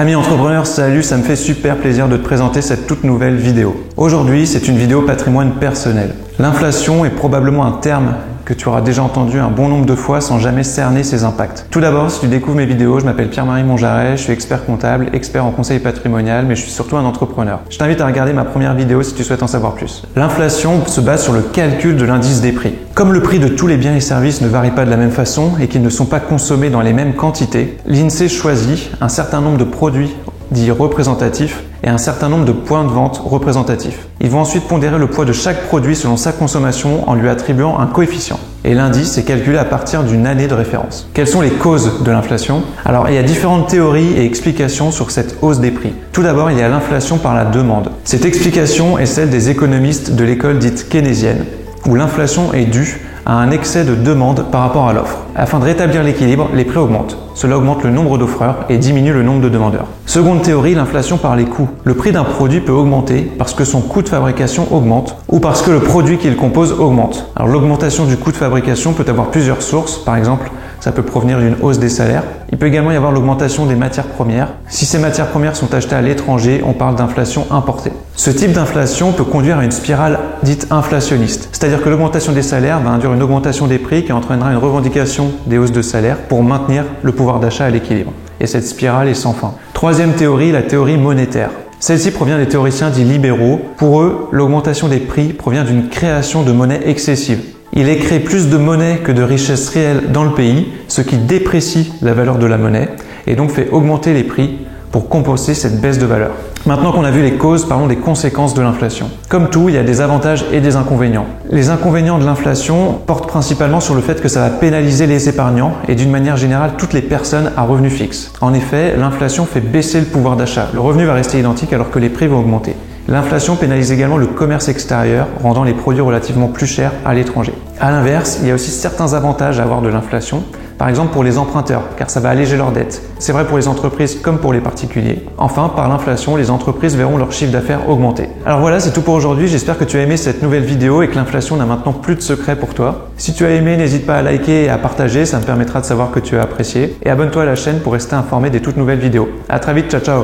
Amis entrepreneurs, salut, ça me fait super plaisir de te présenter cette toute nouvelle vidéo. Aujourd'hui, c'est une vidéo patrimoine personnel. L'inflation est probablement un terme que tu auras déjà entendu un bon nombre de fois sans jamais cerner ses impacts. Tout d'abord, si tu découvres mes vidéos, je m'appelle Pierre-Marie Monjaret, je suis expert comptable, expert en conseil patrimonial, mais je suis surtout un entrepreneur. Je t'invite à regarder ma première vidéo si tu souhaites en savoir plus. L'inflation se base sur le calcul de l'indice des prix. Comme le prix de tous les biens et services ne varie pas de la même façon et qu'ils ne sont pas consommés dans les mêmes quantités, l'INSEE choisit un certain nombre de produits dits représentatifs et un certain nombre de points de vente représentatifs. Ils vont ensuite pondérer le poids de chaque produit selon sa consommation en lui attribuant un coefficient. Et l'indice est calculé à partir d'une année de référence. Quelles sont les causes de l'inflation? Alors, il y a différentes théories et explications sur cette hausse des prix. Tout d'abord, il y a l'inflation par la demande. Cette explication est celle des économistes de l'école dite keynésienne, où l'inflation est due à un excès de demande par rapport à l'offre. Afin de rétablir l'équilibre, les prix augmentent. Cela augmente le nombre d'offreurs et diminue le nombre de demandeurs. Seconde théorie, l'inflation par les coûts. Le prix d'un produit peut augmenter parce que son coût de fabrication augmente ou parce que le produit qu'il compose augmente. Alors l'augmentation du coût de fabrication peut avoir plusieurs sources. Par exemple, ça peut provenir d'une hausse des salaires. Il peut également y avoir l'augmentation des matières premières. Si ces matières premières sont achetées à l'étranger, on parle d'inflation importée. Ce type d'inflation peut conduire à une spirale dite inflationniste. C'est-à-dire que l'augmentation des salaires va induire une augmentation des prix qui entraînera une revendication des hausses de salaire pour maintenir le pouvoir d'achat à l'équilibre. Et cette spirale est sans fin. Troisième théorie, la théorie monétaire. Celle-ci provient des théoriciens dits libéraux. Pour eux, l'augmentation des prix provient d'une création de monnaie excessive. Il est créé plus de monnaie que de richesse réelle dans le pays, ce qui déprécie la valeur de la monnaie et donc fait augmenter les prix pour compenser cette baisse de valeur. Maintenant qu'on a vu les causes, parlons des conséquences de l'inflation. Comme tout, il y a des avantages et des inconvénients. Les inconvénients de l'inflation portent principalement sur le fait que ça va pénaliser les épargnants et d'une manière générale toutes les personnes à revenu fixe. En effet, l'inflation fait baisser le pouvoir d'achat. Le revenu va rester identique alors que les prix vont augmenter. L'inflation pénalise également le commerce extérieur, rendant les produits relativement plus chers à l'étranger. A l'inverse, il y a aussi certains avantages à avoir de l'inflation, par exemple pour les emprunteurs, car ça va alléger leurs dettes. C'est vrai pour les entreprises comme pour les particuliers. Enfin, par l'inflation, les entreprises verront leur chiffre d'affaires augmenter. Alors voilà, c'est tout pour aujourd'hui. J'espère que tu as aimé cette nouvelle vidéo et que l'inflation n'a maintenant plus de secret pour toi. Si tu as aimé, n'hésite pas à liker et à partager, ça me permettra de savoir que tu as apprécié. Et abonne-toi à la chaîne pour rester informé des toutes nouvelles vidéos. À très vite, ciao ciao!